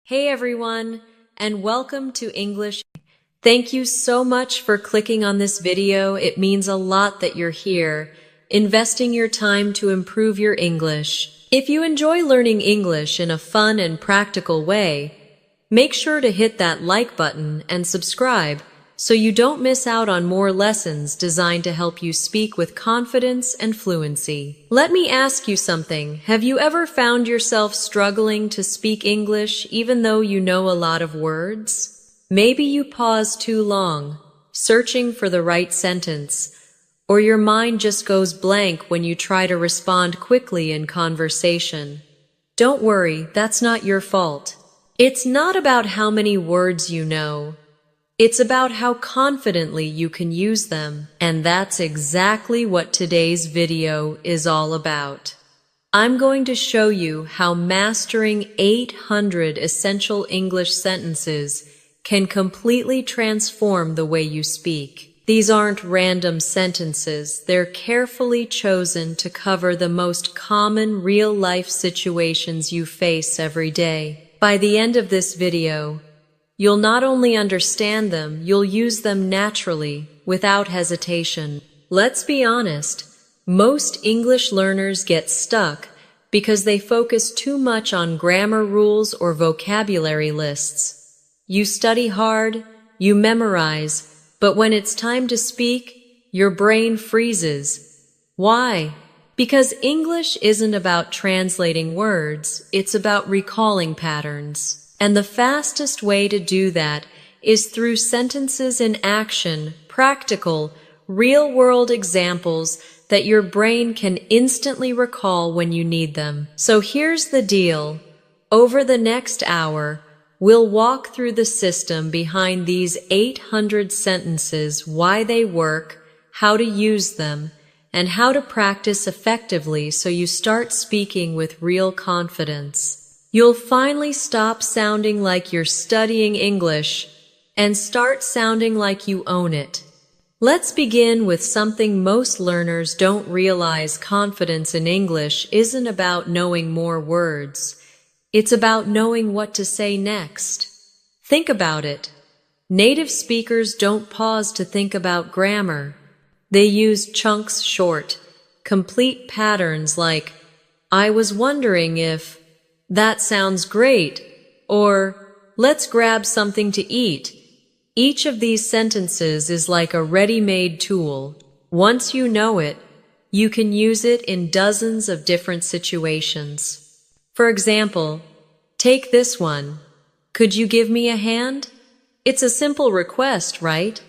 Hey everyone, and welcome to English. Thank you so much for clicking on this video. It means a lot that you're here, investing your time to improve your English. If you enjoy learning English in a fun and practical way, make sure to hit that like button and subscribe so you don't miss out on more lessons designed to help you speak with confidence and fluency. Let me ask you something. Have you ever found yourself struggling to speak English even though you know a lot of words? Maybe you pause too long, searching for the right sentence, or your mind just goes blank when you try to respond quickly in conversation. Don't worry, that's not your fault. It's not about how many words you know. It's about how confidently you can use them, and that's exactly what today's video is all about. I'm going to show you how mastering 800 essential English sentences can completely transform the way you speak. These aren't random sentences, they're carefully chosen to cover the most common real-life situations you face every day. By the end of this video, you'll not only understand them, you'll use them naturally, without hesitation. Let's be honest, most English learners get stuck because they focus too much on grammar rules or vocabulary lists. You study hard, you memorize, but when it's time to speak, your brain freezes. Why? Because English isn't about translating words, it's about recalling patterns. And the fastest way to do that is through sentences in action, practical, real-world examples that your brain can instantly recall when you need them. So here's the deal. Over the next hour, we'll walk through the system behind these 800 sentences, why they work, how to use them, and how to practice effectively so you start speaking with real confidence. You'll finally stop sounding like you're studying English and start sounding like you own it. Let's begin with something most learners don't realize. Confidence in English isn't about knowing more words. It's about knowing what to say next. Think about it. Native speakers don't pause to think about grammar. They use chunks short, complete patterns like, I was wondering if, that sounds great, or let's grab something to eat. Each of these sentences is like a ready-made tool. Once you know it, you can use it in dozens of different situations. For example, take this one. Could you give me a hand? It's a simple request, right?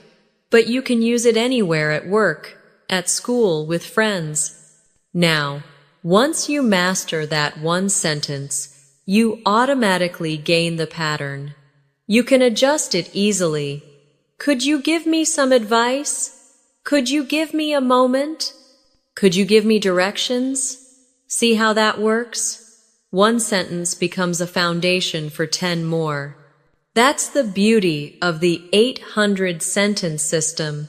But you can use it anywhere, at work, at school, with friends. Now, once you master that one sentence, you automatically gain the pattern. You can adjust it easily. Could you give me some advice? Could you give me a moment? Could you give me directions? See how that works? One sentence becomes a foundation for 10 more. That's the beauty of the 800 sentence system.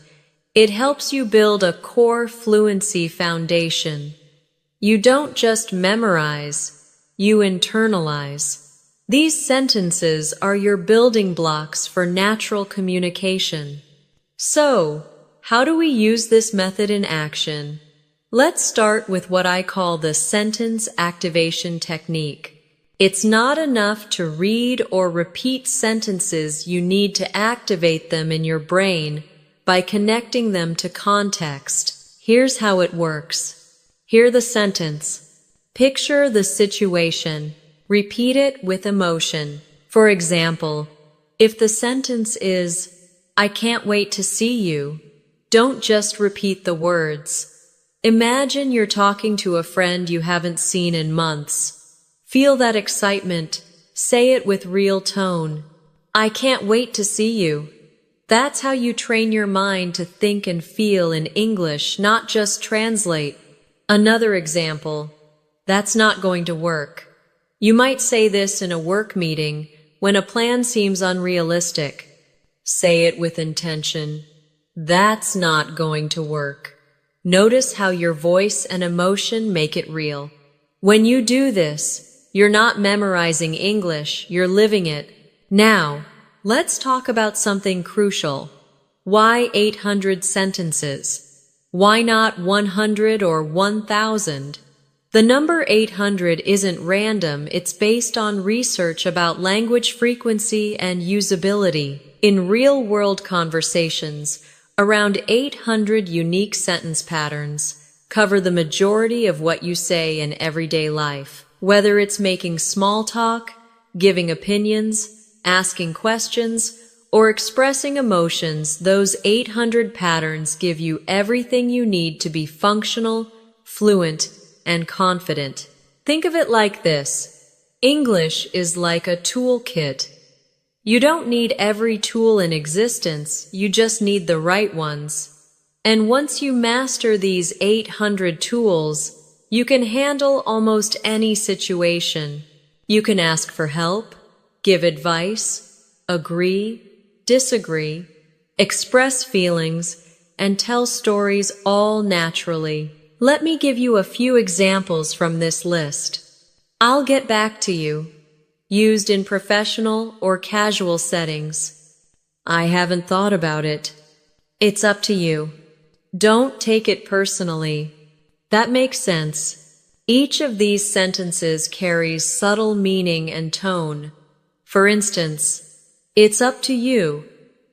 It helps you build a core fluency foundation. You don't just memorize, you internalize. These sentences are your building blocks for natural communication. So, how do we use this method in action? Let's start with what I call the sentence activation technique. It's not enough to read or repeat sentences. You need to activate them in your brain by connecting them to context. Here's how it works. Hear the sentence. Picture the situation. Repeat it with emotion. For example, if the sentence is, I can't wait to see you, don't just repeat the words. Imagine you're talking to a friend you haven't seen in months. Feel that excitement. Say it with real tone. I can't wait to see you. That's how you train your mind to think and feel in English, not just translate. Another example. That's not going to work. You might say this in a work meeting when a plan seems unrealistic. Say it with intention. That's not going to work. Notice how your voice and emotion make it real. When you do this, You're not memorizing English, you're living it. Now, let's talk about something crucial. Why 800 sentences? Why not 100 or 1,000? The number 800 isn't random, it's based on research about language frequency and usability. In real-world conversations, around 800 unique sentence patterns cover the majority of what you say in everyday life. Whether it's making small talk, giving opinions, asking questions, or expressing emotions, those 800 patterns give you everything you need to be functional, fluent, and confident. Think of it like this. English is like a toolkit. You don't need every tool in existence, you just need the right ones. And once you master these 800 tools, you can handle almost any situation. You can ask for help, give advice, agree, disagree, express feelings, and tell stories all naturally. Let me give you a few examples from this list. I'll get back to you. Used in professional or casual settings. I haven't thought about it. It's up to you. Don't take it personally. That makes sense. Each of these sentences carries subtle meaning and tone. For instance, it's up to you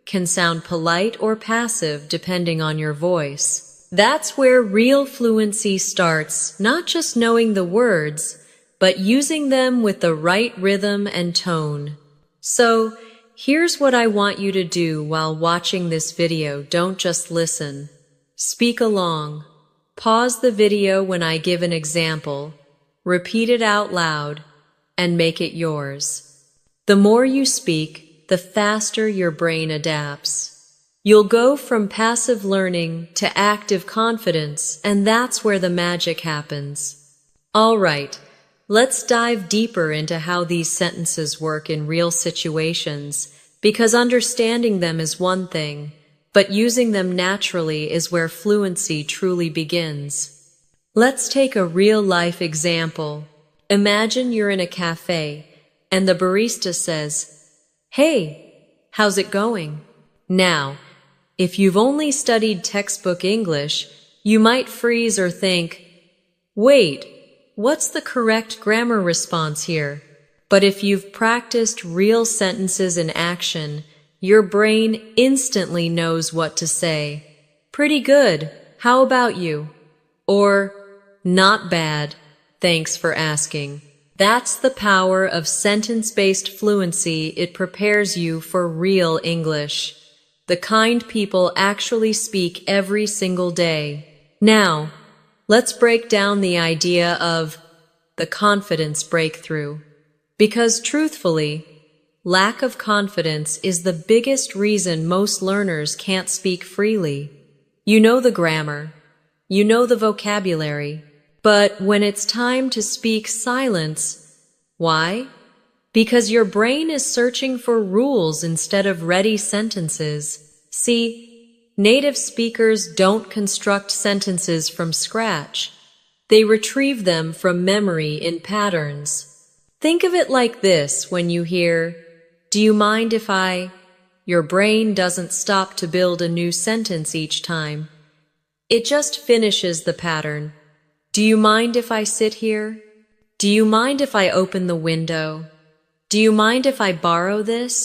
can sound polite or passive depending on your voice. That's where real fluency starts, not just knowing the words, but using them with the right rhythm and tone. So, here's what I want you to do while watching this video. Don't just listen. Speak along. Pause the video when I give an example, repeat it out loud, and make it yours. The more you speak, the faster your brain adapts. You'll go from passive learning to active confidence, and that's where the magic happens. All right, let's dive deeper into how these sentences work in real situations, because understanding them is one thing, but using them naturally is where fluency truly begins. Let's take a real-life example. Imagine you're in a cafe, and the barista says, "Hey, how's it going?" Now, if you've only studied textbook English, you might freeze or think, "Wait, what's the correct grammar response here?" But if you've practiced real sentences in action, your brain instantly knows what to say. "Pretty good. How about you?" Or, "Not bad. Thanks for asking." That's the power of sentence-based fluency. It prepares you for real English, the kind people actually speak every single day. Now, let's break down the idea of the confidence breakthrough. Because truthfully, lack of confidence is the biggest reason most learners can't speak freely. You know the grammar, you know the vocabulary, but when it's time to speak, silence. Why? Because your brain is searching for rules instead of ready sentences. See, native speakers don't construct sentences from scratch. They retrieve them from memory in patterns. Think of it like this when you hear, "Do you mind if I?" Your brain doesn't stop to build a new sentence each time. It just finishes the pattern. "Do you mind if I sit here?" "Do you mind if I open the window?" "Do you mind if I borrow this?"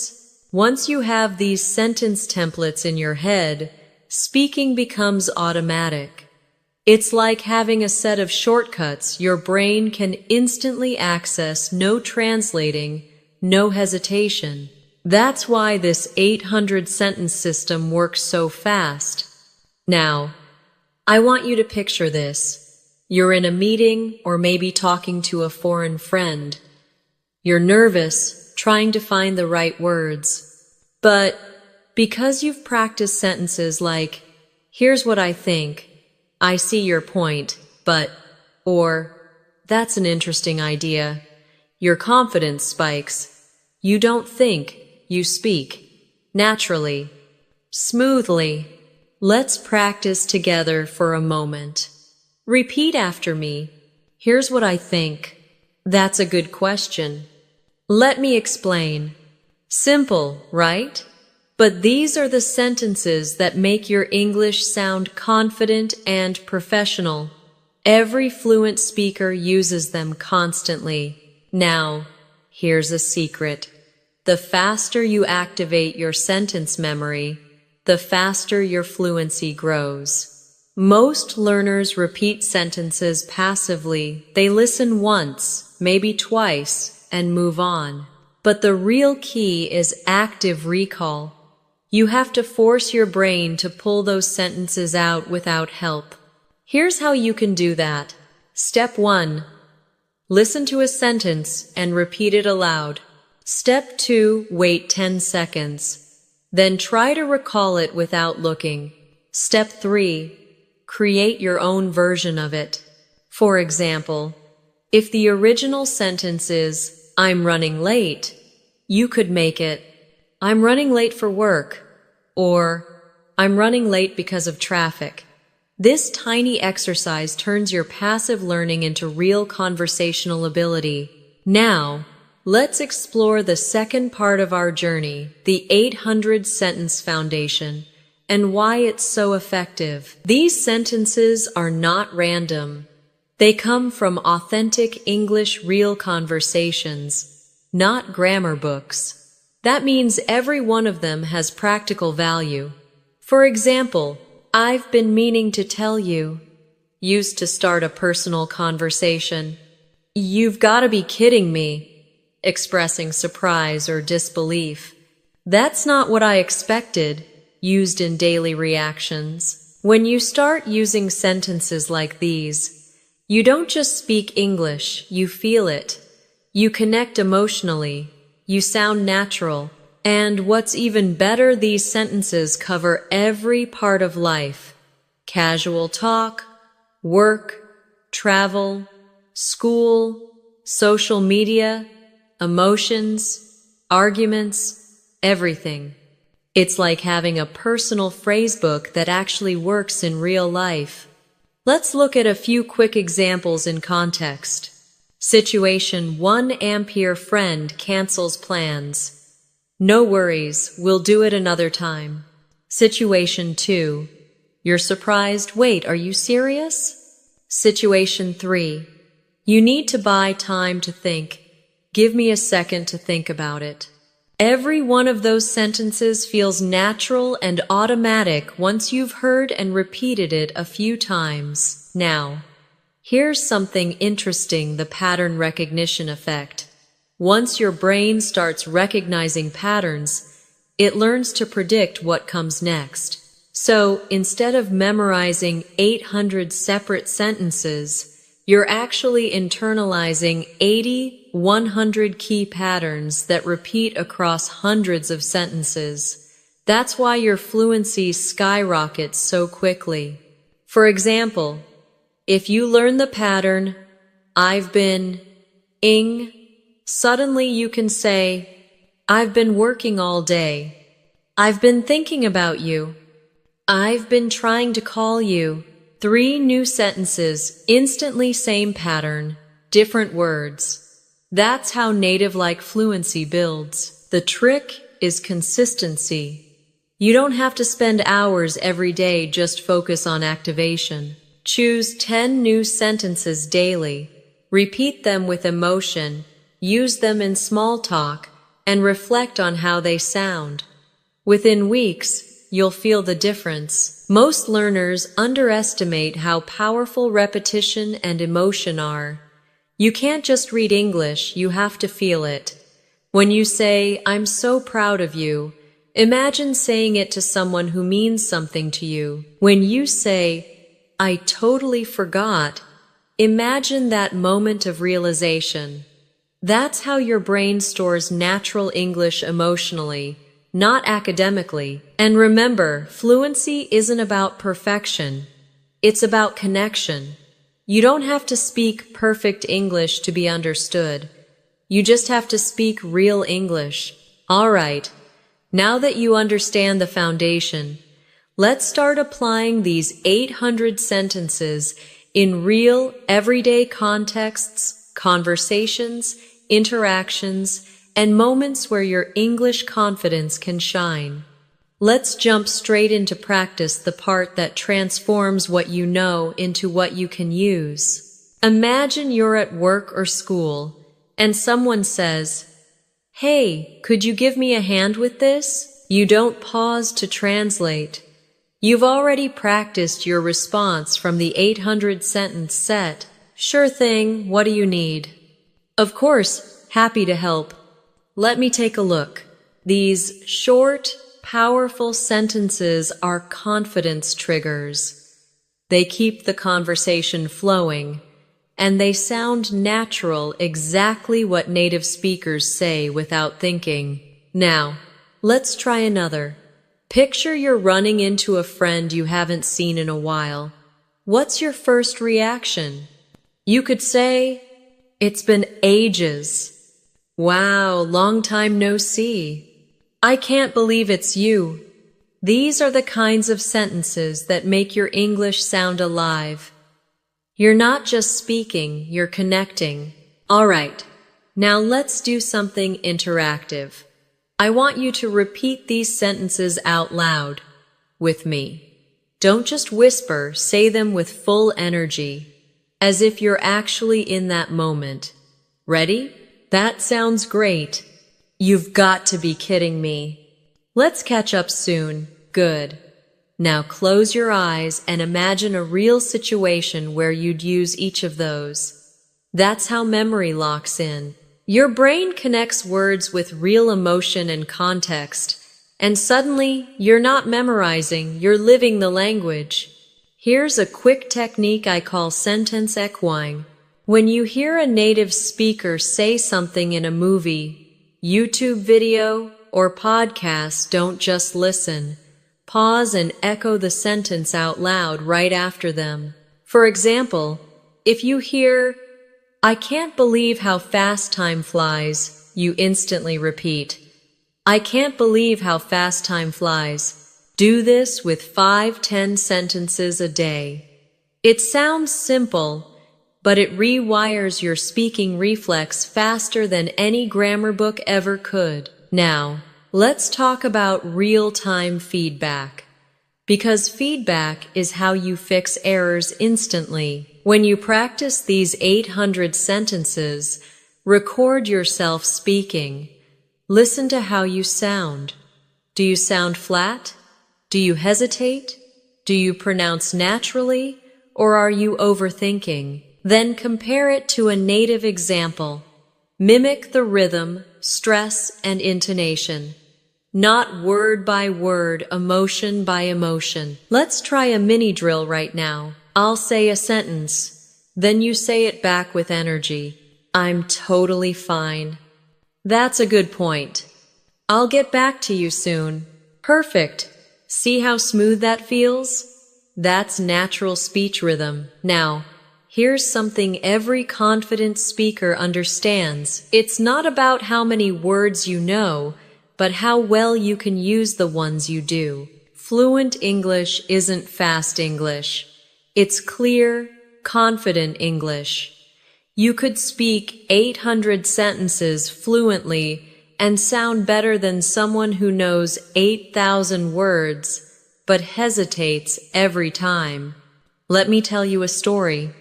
Once you have these sentence templates in your head, speaking becomes automatic. It's like having a set of shortcuts your brain can instantly access, no translating, no hesitation. That's why this 800 sentence system works so fast. Now, I want you to picture this. You're in a meeting or maybe talking to a foreign friend. You're nervous, trying to find the right words. But because you've practiced sentences like, "Here's what I think," "I see your point, but," or "That's an interesting idea," your confidence spikes. You don't think, you speak. Naturally. Smoothly. Let's practice together for a moment. Repeat after me. "Here's what I think." That's a good question. Let me explain. Simple, right? But these are the sentences that make your English sound confident and professional. Every fluent speaker uses them constantly. Now, here's a secret. The faster you activate your sentence memory, the faster your fluency grows. Most learners repeat sentences passively. They listen once, maybe twice, and move on. But the real key is active recall. You have to force your brain to pull those sentences out without help. Here's how you can do that. Step 1. Listen to a sentence and repeat it aloud. Step 2. Wait 10 seconds. Then try to recall it without looking. Step 3. Create your own version of it. For example, if the original sentence is, "I'm running late," you could make it, "I'm running late for work," or "I'm running late because of traffic." This tiny exercise turns your passive learning into real conversational ability. Now, let's explore the second part of our journey, the 800 sentence foundation, and why it's so effective. These sentences are not random. They come from authentic English real conversations, not grammar books. That means every one of them has practical value. For example, "I've been meaning to tell you," used to start a personal conversation. "You've got to be kidding me," expressing surprise or disbelief. "That's not what I expected," used in daily reactions. When you start using sentences like these, you don't just speak English, you feel it. You connect emotionally. You sound natural. And what's even better, these sentences cover every part of life. Casual talk, work, travel, school, social media, emotions, arguments, everything. It's like having a personal phrasebook that actually works in real life. Let's look at a few quick examples in context. Situation 1. Ampere friend cancels plans. "No worries, we'll do it another time." Situation 2. You're surprised. "Wait, are you serious?" Situation 3. You need to buy time to think. "Give me a second to think about it." Every one of those sentences feels natural and automatic once you've heard and repeated it a few times. Now, here's something interesting: the pattern recognition effect. Once your brain starts recognizing patterns, it learns to predict what comes next. So, instead of memorizing 800 separate sentences, you're actually internalizing 80, 100 key patterns that repeat across hundreds of sentences. That's why your fluency skyrockets so quickly. For example, if you learn the pattern, "I've been ing," suddenly you can say, "I've been working all day." "I've been thinking about you." "I've been trying to call you." 3 new sentences, instantly same pattern, different words. That's how native-like fluency builds. The trick is consistency. You don't have to spend hours every day, just focus on activation. Choose 10 new sentences daily. Repeat them with emotion. Use them in small talk, and reflect on how they sound. Within weeks, you'll feel the difference. Most learners underestimate how powerful repetition and emotion are. You can't just read English, you have to feel it. When you say, "I'm so proud of you," imagine saying it to someone who means something to you. When you say, "I totally forgot," imagine that moment of realization. That's how your brain stores natural English emotionally, not academically. And remember, fluency isn't about perfection. It's about connection. You don't have to speak perfect English to be understood. You just have to speak real English. All right, now that you understand the foundation, let's start applying these 800 sentences in real, everyday contexts, conversations, interactions, and moments where your English confidence can shine. Let's jump straight into practice, the part that transforms what you know into what you can use. Imagine you're at work or school, and someone says, "Hey, could you give me a hand with this?" You don't pause to translate. You've already practiced your response from the 800-sentence set. "Sure thing, what do you need?" "Of course, happy to help. Let me take a look." These short, powerful sentences are confidence triggers. They keep the conversation flowing, and they sound natural, exactly what native speakers say without thinking. Now, let's try another. Picture you're running into a friend you haven't seen in a while. What's your first reaction? You could say, "It's been ages." "Wow, long time no see." "I can't believe it's you." These are the kinds of sentences that make your English sound alive. You're not just speaking, you're connecting. All right, now let's do something interactive. I want you to repeat these sentences out loud with me. Don't just whisper, say them with full energy, as if you're actually in that moment. Ready? That sounds great. You've got to be kidding me. Let's catch up soon. Good. Now close your eyes and imagine a real situation where you'd use each of those. That's how memory locks in. Your brain connects words with real emotion and context, and suddenly you're not memorizing, you're living the language. Here's a quick technique I call sentence echoing. When you hear a native speaker say something in a movie, YouTube video, or podcast, don't just listen. Pause and echo the sentence out loud right after them. For example, if you hear, "I can't believe how fast time flies," you instantly repeat, "I can't believe how fast time flies." Do this with 5-10 sentences a day. It sounds simple, but it rewires your speaking reflex faster than any grammar book ever could. Now, let's talk about real-time feedback. Because feedback is how you fix errors instantly. When you practice these 800 sentences, record yourself speaking. Listen to how you sound. Do you sound flat? Do you hesitate? Do you pronounce naturally? Or are you overthinking? Then compare it to a native example. Mimic the rhythm, stress, and intonation. Not word by word, emotion by emotion. Let's try a mini drill right now. I'll say a sentence. Then you say it back with energy. "I'm totally fine." "That's a good point." "I'll get back to you soon." Perfect. See how smooth that feels? That's natural speech rhythm. Now, here's something every confident speaker understands. It's not about how many words you know, but how well you can use the ones you do. Fluent English isn't fast English. It's clear, confident English. You could speak 800 sentences fluently and sound better than someone who knows 8,000 words, but hesitates every time. Let me tell you a story.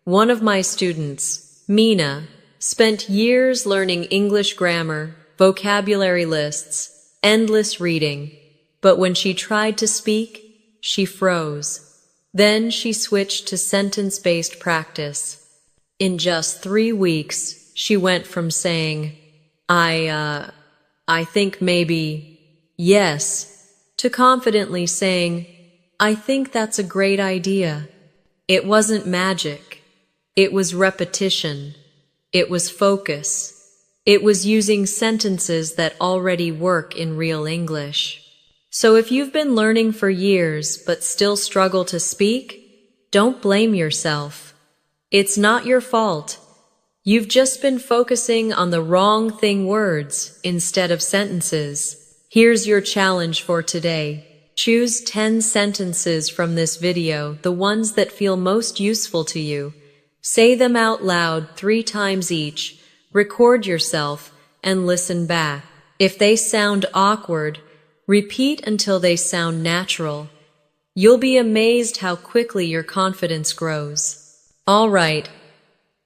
One of my students, Mina, spent years learning English grammar, vocabulary lists, endless reading. But when she tried to speak, she froze. Then she switched to sentence-based practice. In just 3 weeks, she went from saying, I think maybe, yes, to confidently saying, "I think that's a great idea." It wasn't magic. It was repetition. It was focus. It was using sentences that already work in real English. So if you've been learning for years but still struggle to speak, don't blame yourself. It's not your fault. You've just been focusing on the wrong thing, words, instead of sentences. Here's your challenge for today. Choose 10 sentences from this video, the ones that feel most useful to you. Say them out loud 3 times each, record yourself, and listen back. If they sound awkward, repeat until they sound natural. You'll be amazed how quickly your confidence grows. All right,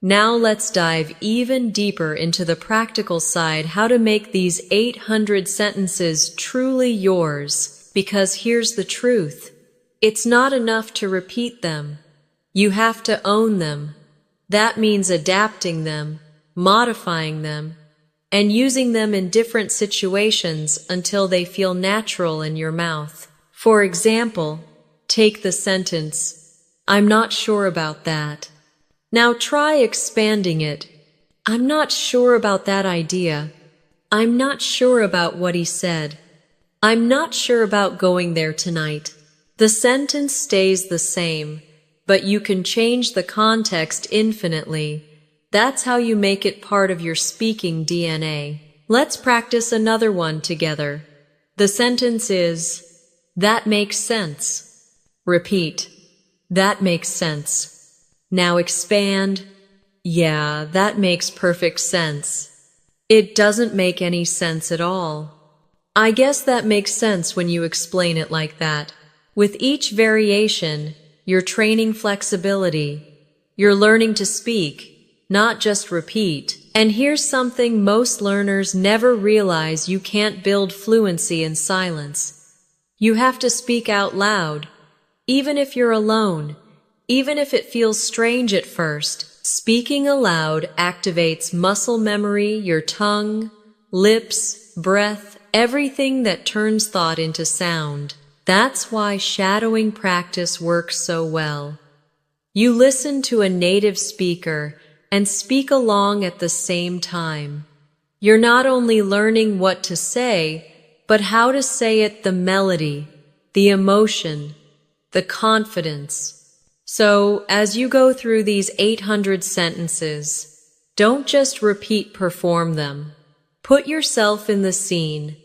now let's dive even deeper into the practical side, how to make these 800 sentences truly yours. Because here's the truth. It's not enough to repeat them. You have to own them. That means adapting them, modifying them, and using them in different situations until they feel natural in your mouth. For example, take the sentence, "I'm not sure about that." Now try expanding it. "I'm not sure about that idea. I'm not sure about what he said. I'm not sure about going there tonight." The sentence stays the same, but you can change the context infinitely. That's how you make it part of your speaking DNA. Let's practice another one together. The sentence is, "That makes sense." Repeat, "That makes sense." Now expand, "Yeah, that makes perfect sense." "It doesn't make any sense at all." "I guess that makes sense when you explain it like that." With each variation, you're training flexibility. You're learning to speak, not just repeat. And here's something most learners never realize: you can't build fluency in silence. You have to speak out loud, even if you're alone, even if it feels strange at first. Speaking aloud activates muscle memory, your tongue, lips, breath, everything that turns thought into sound. That's why shadowing practice works so well. You listen to a native speaker and speak along at the same time. You're not only learning what to say, but how to say it, the melody, the emotion, the confidence. So, as you go through these 800 sentences, don't just repeat, perform them. Put yourself in the scene.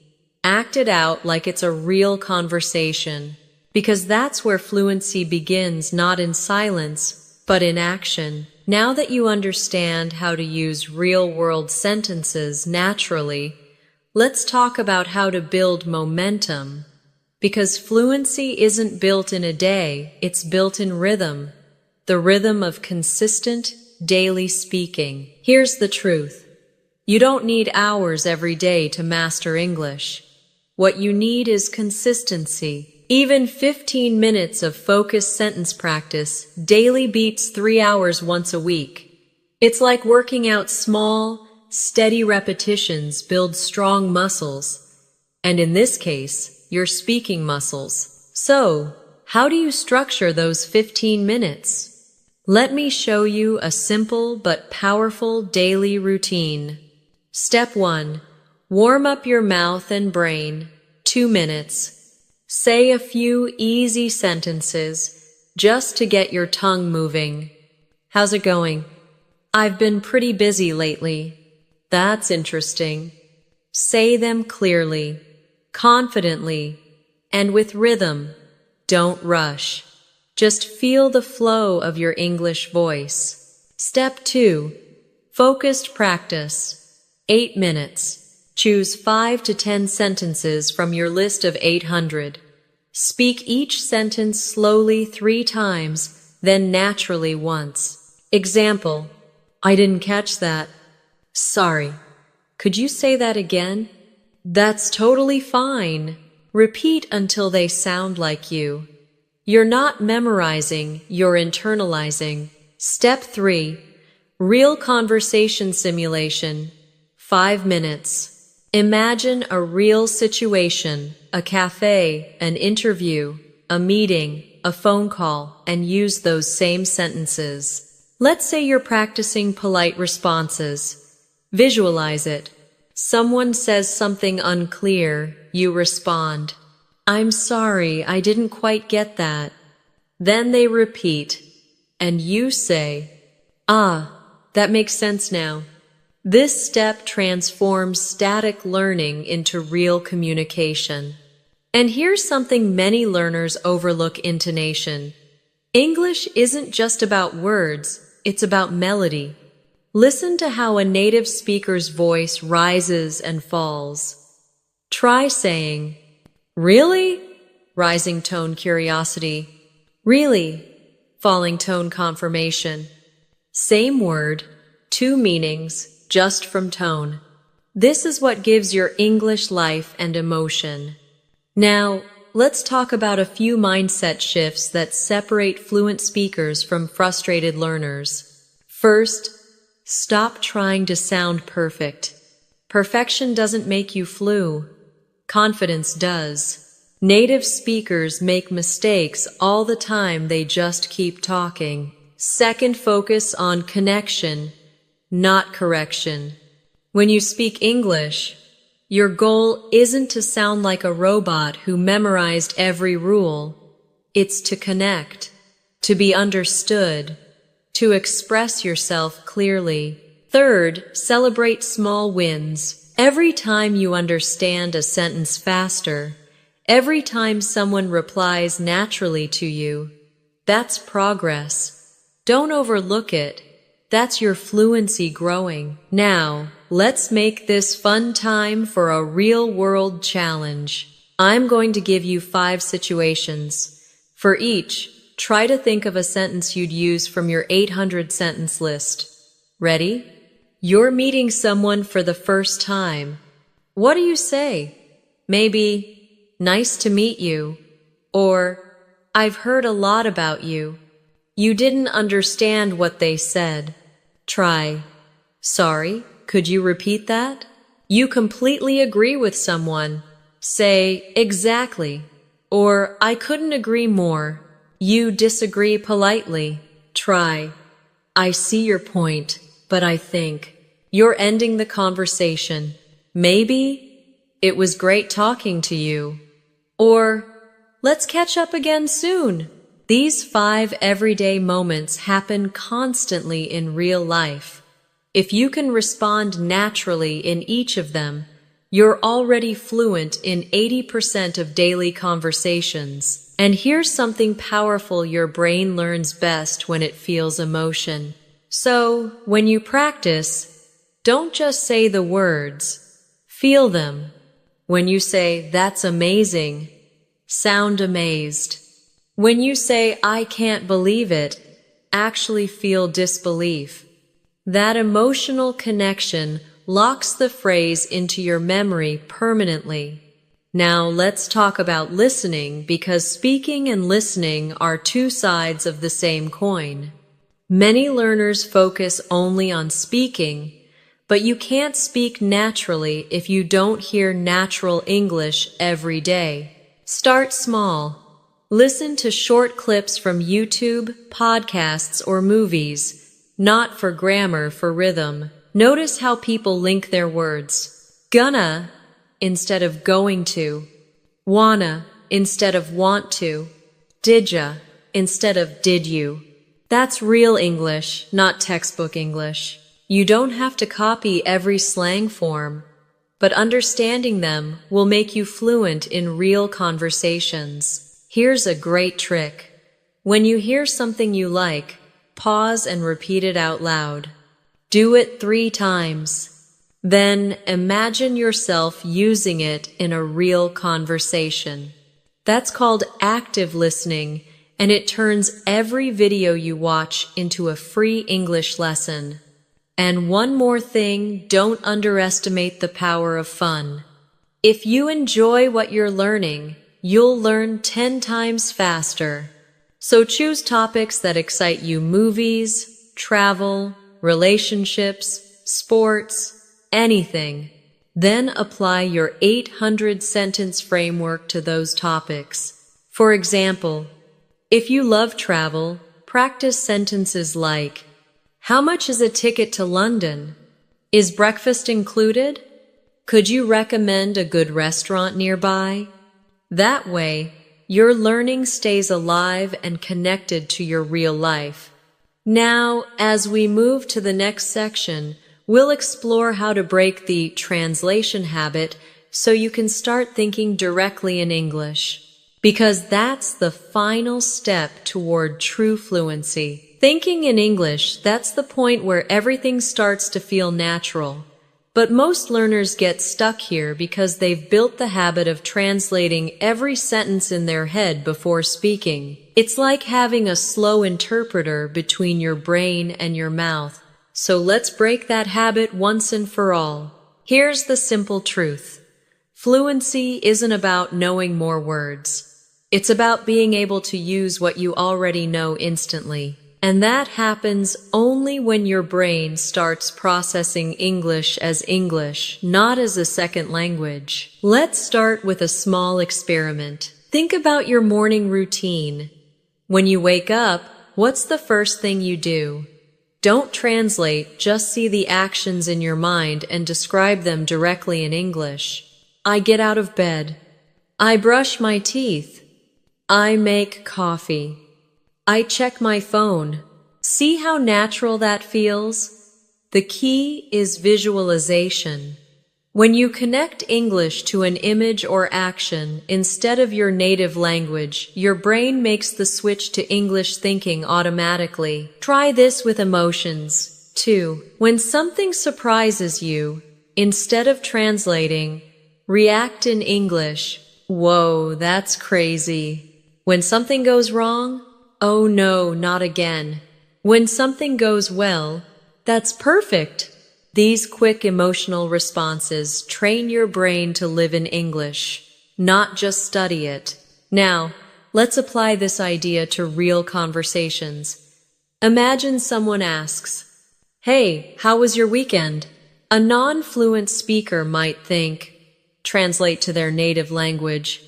Act it out like it's a real conversation, because that's where fluency begins, not in silence, but in action. Now that you understand how to use real-world sentences naturally, let's talk about how to build momentum. Because fluency isn't built in a day, it's built in rhythm, the rhythm of consistent, daily speaking. Here's the truth. You don't need hours every day to master English. What you need is consistency. Even 15 minutes of focused sentence practice daily beats 3 hours once a week. It's like working out. Small, steady repetitions build strong muscles, and in this case, your speaking muscles. So, how do you structure those 15 minutes? Let me show you a simple but powerful daily routine. Step 1. Warm up your mouth and brain. 2 minutes. Say a few easy sentences just to get your tongue moving. How's it going? I've been pretty busy lately. That's interesting. Say them clearly, confidently, and with rhythm. Don't rush. Just feel the flow of your English voice. Step 2. Focused practice. 8 minutes. Choose 5 to 10 sentences from your list of 800. Speak each sentence slowly 3 times, then naturally once. Example, "I didn't catch that." "Sorry. Could you say that again?" "That's totally fine." Repeat until they sound like you. You're not memorizing, you're internalizing. Step 3. Real conversation simulation. 5 minutes. Imagine a real situation, a cafe, an interview, a meeting, a phone call, and use those same sentences. Let's say you're practicing polite responses. Visualize it. Someone says something unclear, you respond, "I'm sorry, I didn't quite get that." Then they repeat, and you say, "Ah, that makes sense now." This step transforms static learning into real communication. And here's something many learners overlook: intonation. English isn't just about words, it's about melody. Listen to how a native speaker's voice rises and falls. Try saying, "Really?" Rising tone curiosity. "Really?" Falling tone confirmation. Same word, two meanings, just from tone. This is what gives your English life and emotion. Now, let's talk about a few mindset shifts that separate fluent speakers from frustrated learners. First, stop trying to sound perfect. Perfection doesn't make you flu. Confidence does. Native speakers make mistakes all the time, they just keep talking. Second, focus on connection, not correction. When you speak English, your goal isn't to sound like a robot who memorized every rule. It's to connect, to be understood, to express yourself clearly. Third, celebrate small wins. Every time you understand a sentence faster, every time someone replies naturally to you, that's progress. Don't overlook it. That's your fluency growing. Now, let's make this fun time for a real-world challenge. I'm going to give you 5 situations. For each, try to think of a sentence you'd use from your 800-sentence list. Ready? You're meeting someone for the first time. What do you say? Maybe, "Nice to meet you," or "I've heard a lot about you." You didn't understand what they said. Try, "Sorry, could you repeat that?" You completely agree with someone. Say, "Exactly," or "I couldn't agree more." You disagree politely. Try, "I see your point, but I think." You're ending the conversation. Maybe, "It was great talking to you," or "Let's catch up again soon." These 5 everyday moments happen constantly in real life. If you can respond naturally in each of them, you're already fluent in 80% of daily conversations. And here's something powerful: your brain learns best when it feels emotion. So, when you practice, don't just say the words, feel them. When you say, "That's amazing," sound amazed. When you say, "I can't believe it," actually feel disbelief. That emotional connection locks the phrase into your memory permanently. Now let's talk about listening, because speaking and listening are 2 sides of the same coin. Many learners focus only on speaking, but you can't speak naturally if you don't hear natural English every day. Start small. Listen to short clips from YouTube, podcasts, or movies, not for grammar, for rhythm. Notice how people link their words. Gonna instead of going to. Wanna instead of want to. Didya instead of did you. That's real English, not textbook English. You don't have to copy every slang form, but understanding them will make you fluent in real conversations. Here's a great trick. When you hear something you like, pause and repeat it out loud. Do it 3 times. Then imagine yourself using it in a real conversation. That's called active listening, and it turns every video you watch into a free English lesson. And one more thing, don't underestimate the power of fun. If you enjoy what you're learning, you'll learn 10 times faster. So choose topics that excite you: movies, travel, relationships, sports, anything. Then apply your 800-sentence framework to those topics. For example, if you love travel, practice sentences like, "How much is a ticket to London? Is breakfast included? Could you recommend a good restaurant nearby?" That way, your learning stays alive and connected to your real life. Now, as we move to the next section, we'll explore how to break the translation habit so you can start thinking directly in English. Because that's the final step toward true fluency. Thinking in English, that's the point where everything starts to feel natural. But most learners get stuck here because they've built the habit of translating every sentence in their head before speaking. It's like having a slow interpreter between your brain and your mouth. So let's break that habit once and for all. Here's the simple truth. Fluency isn't about knowing more words. It's about being able to use what you already know instantly. And that happens only when your brain starts processing English as English, not as a second language. Let's start with a small experiment. Think about your morning routine. When you wake up, what's the first thing you do? Don't translate, just see the actions in your mind and describe them directly in English. I get out of bed. I brush my teeth. I make coffee. I check my phone. See how natural that feels? The key is visualization. When you connect English to an image or action instead of your native language, your brain makes the switch to English thinking automatically. Try this with emotions, too. When something surprises you, instead of translating, react in English. Whoa, that's crazy. When something goes wrong, oh no, not again. When something goes well, that's perfect. These quick emotional responses train your brain to live in English, not just study it. Now, let's apply this idea to real conversations. Imagine someone asks, "Hey, how was your weekend?" A non-fluent speaker might think, translate to their native language,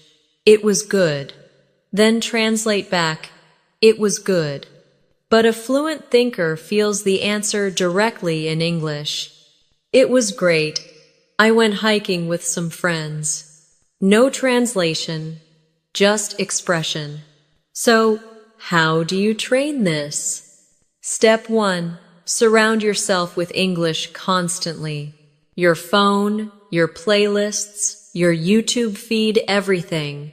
"It was good." Then translate back, "It was good." But a fluent thinker feels the answer directly in English. "It was great. I went hiking with some friends." No translation, just expression. So, how do you train this? Step 1. Surround yourself with English constantly. Your phone, your playlists, your YouTube feed, everything.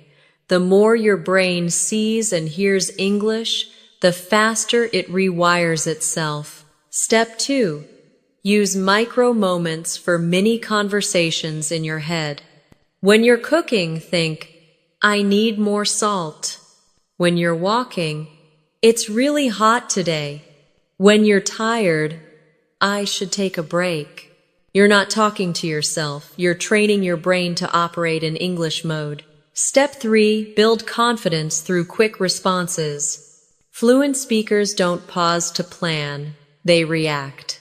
The more your brain sees and hears English, the faster it rewires itself. Step 2. Use micro moments for mini conversations in your head. When you're cooking, think, "I need more salt." When you're walking, "It's really hot today." When you're tired, "I should take a break." You're not talking to yourself, you're training your brain to operate in English mode. Step 3. Build confidence through quick responses. Fluent speakers don't pause to plan, they react.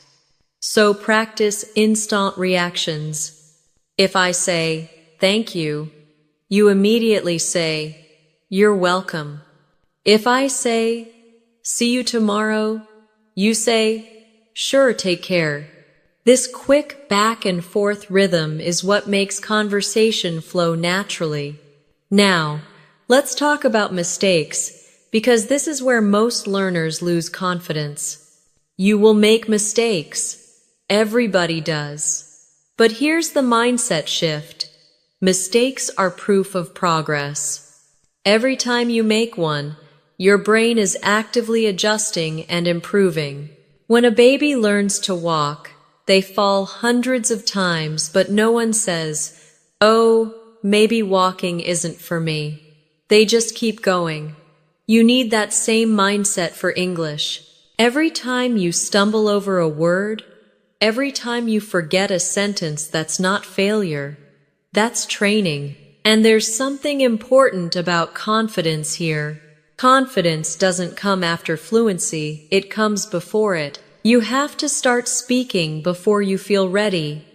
So practice instant reactions. If I say, "Thank you," you immediately say, "You're welcome." If I say, "See you tomorrow," you say, "Sure, take care." This quick back and forth rhythm is what makes conversation flow naturally. Now, let's talk about mistakes, because this is where most learners lose confidence. You will make mistakes. Everybody does. But here's the mindset shift. Mistakes are proof of progress. Every time you make one, your brain is actively adjusting and improving. When a baby learns to walk, they fall hundreds of times, but no one says, "Oh, maybe walking isn't for me." They just keep going. You need that same mindset for English. Every time you stumble over a word, every time you forget a sentence, that's not failure. That's training. And there's something important about confidence here. Confidence doesn't come after fluency, it comes before it. You have to start speaking before you feel ready.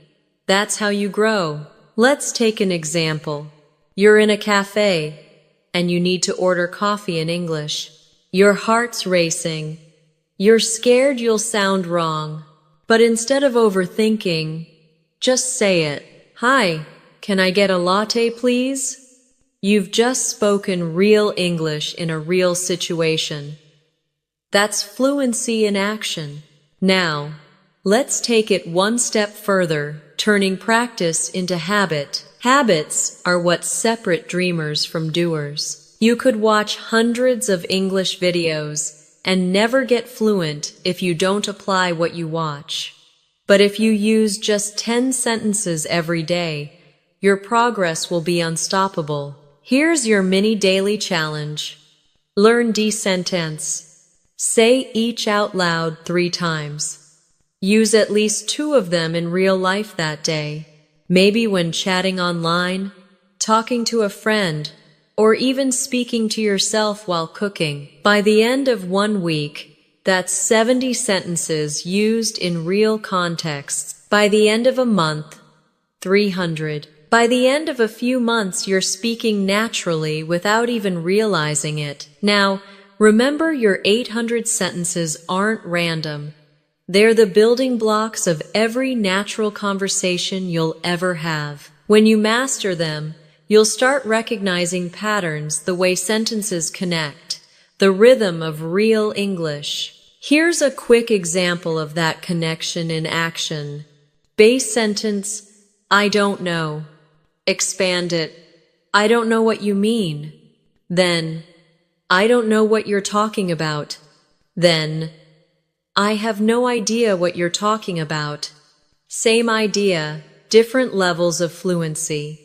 That's how you grow. Let's take an example. You're in a cafe, and you need to order coffee in English. Your heart's racing. You're scared you'll sound wrong. But instead of overthinking, just say it. "Hi, can I get a latte, please?" You've just spoken real English in a real situation. That's fluency in action. Now, let's take it one step further, turning practice into habit. Habits are what separate dreamers from doers. You could watch hundreds of English videos and never get fluent if you don't apply what you watch. But if you use just 10 sentences every day, your progress will be unstoppable. Here's your mini daily challenge. Learn D sentence. Say each out loud 3 times. Use at least 2 of them in real life that day, maybe when chatting online, talking to a friend, or even speaking to yourself while cooking. By the end of 1 week, that's 70 sentences used in real contexts. By the end of a month, 300. By the end of a few months, you're speaking naturally without even realizing it. Now, remember, your 800 sentences aren't random. They're the building blocks of every natural conversation you'll ever have. When you master them, you'll start recognizing patterns, the way sentences connect, the rhythm of real English. Here's a quick example of that connection in action. Base sentence, I don't know. Expand it, I don't know what you mean. Then, I don't know what you're talking about. Then, I have no idea what you're talking about. Same idea, different levels of fluency.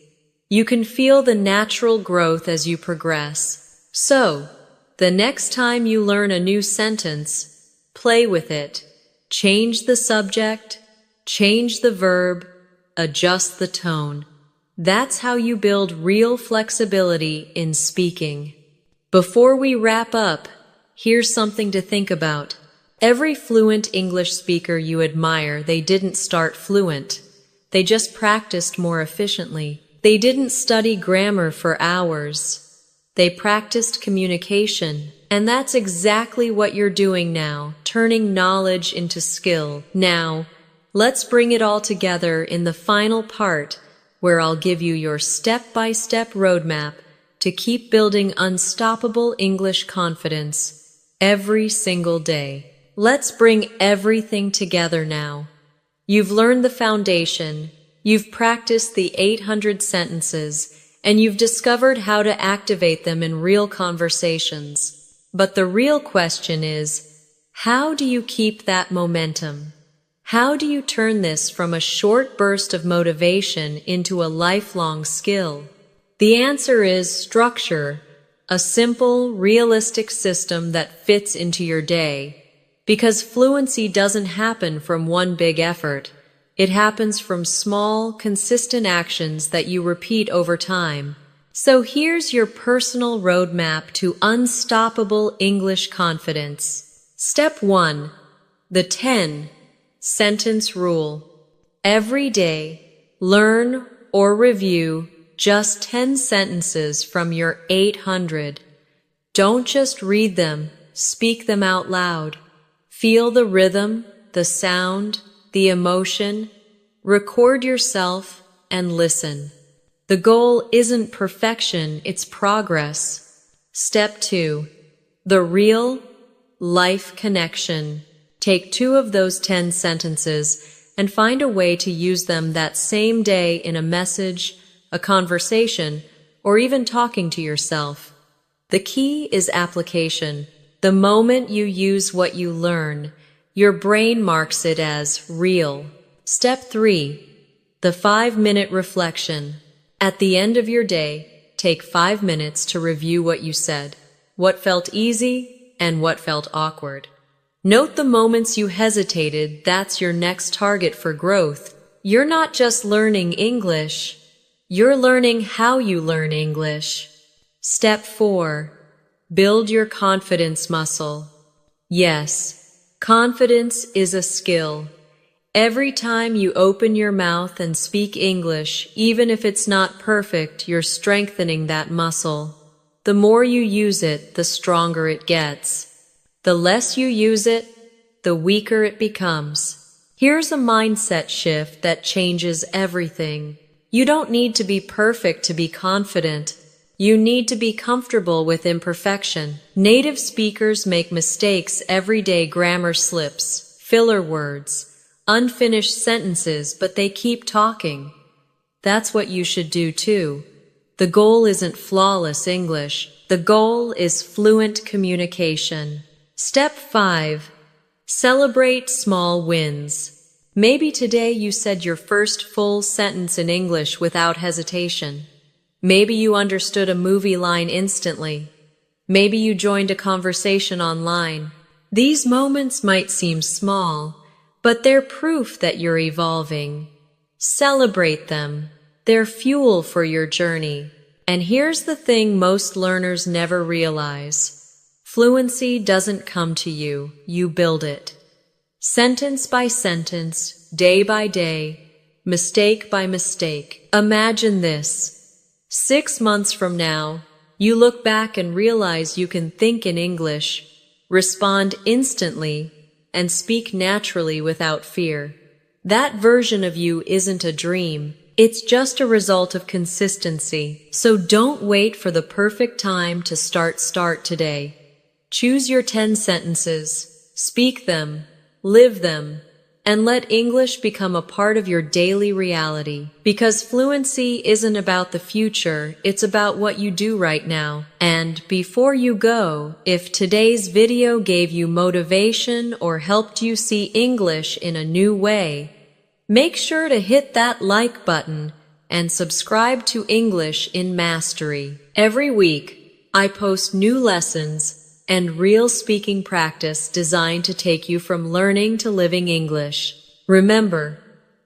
You can feel the natural growth as you progress. So, the next time you learn a new sentence, play with it. Change the subject, change the verb, adjust the tone. That's how you build real flexibility in speaking. Before we wrap up, here's something to think about. Every fluent English speaker you admire, they didn't start fluent. They just practiced more efficiently. They didn't study grammar for hours. They practiced communication. And that's exactly what you're doing now, turning knowledge into skill. Now, let's bring it all together in the final part, where I'll give you your step-by-step roadmap to keep building unstoppable English confidence every single day. Let's bring everything together now. You've learned the foundation, you've practiced the 800 sentences, and you've discovered how to activate them in real conversations. But the real question is, how do you keep that momentum? How do you turn this from a short burst of motivation into a lifelong skill? The answer is structure, a simple, realistic system that fits into your day. Because fluency doesn't happen from one big effort. It happens from small, consistent actions that you repeat over time. So here's your personal roadmap to unstoppable English confidence. Step 1. The 10-sentence rule. Every day, learn or review just 10 sentences from your 800. Don't just read them, speak them out loud. Feel the rhythm, the sound, the emotion. Record yourself and listen. The goal isn't perfection, it's progress. Step 2. The real life connection. Take 2 of those 10 sentences and find a way to use them that same day in a message, a conversation, or even talking to yourself. The key is application. The moment you use what you learn, your brain marks it as real. Step 3. The 5-minute reflection. At the end of your day, take 5 minutes to review what you said, what felt easy and what felt awkward. Note the moments you hesitated. That's your next target for growth. You're not just learning English, you're learning how you learn English. Step 4. Build your confidence muscle. Yes, confidence is a skill. Every time you open your mouth and speak English, even if it's not perfect, you're strengthening that muscle. The more you use it, the stronger it gets. The less you use it, the weaker it becomes. Here's a mindset shift that changes everything. You don't need to be perfect to be confident. You need to be comfortable with imperfection. Native speakers make mistakes every day, grammar slips, filler words, unfinished sentences, but they keep talking. That's what you should do too. The goal isn't flawless English. The goal is fluent communication. Step 5. Celebrate small wins. Maybe today you said your first full sentence in English without hesitation. Maybe you understood a movie line instantly. Maybe you joined a conversation online. These moments might seem small, but they're proof that you're evolving. Celebrate them. They're fuel for your journey. And here's the thing most learners never realize. Fluency doesn't come to you, you build it. Sentence by sentence, day by day, mistake by mistake. Imagine this. 6 months from now, you look back and realize you can think in English, respond instantly, and speak naturally without fear. That version of you isn't a dream. It's just a result of consistency. So don't wait for the perfect time to start today. Choose your 10 sentences, speak them, live them, and let English become a part of your daily reality. Because fluency isn't about the future, it's about what you do right now. And before you go, if today's video gave you motivation or helped you see English in a new way, make sure to hit that like button and subscribe to English in Mastery. Every week, I post new lessons and real speaking practice designed to take you from learning to living English. Remember,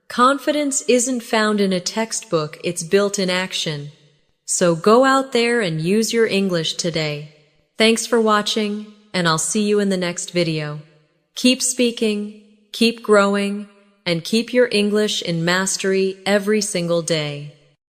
confidence isn't found in a textbook, it's built in action. So go out there and use your English today. Thanks for watching, and I'll see you in the next video. Keep speaking, keep growing, and keep your English in mastery every single day.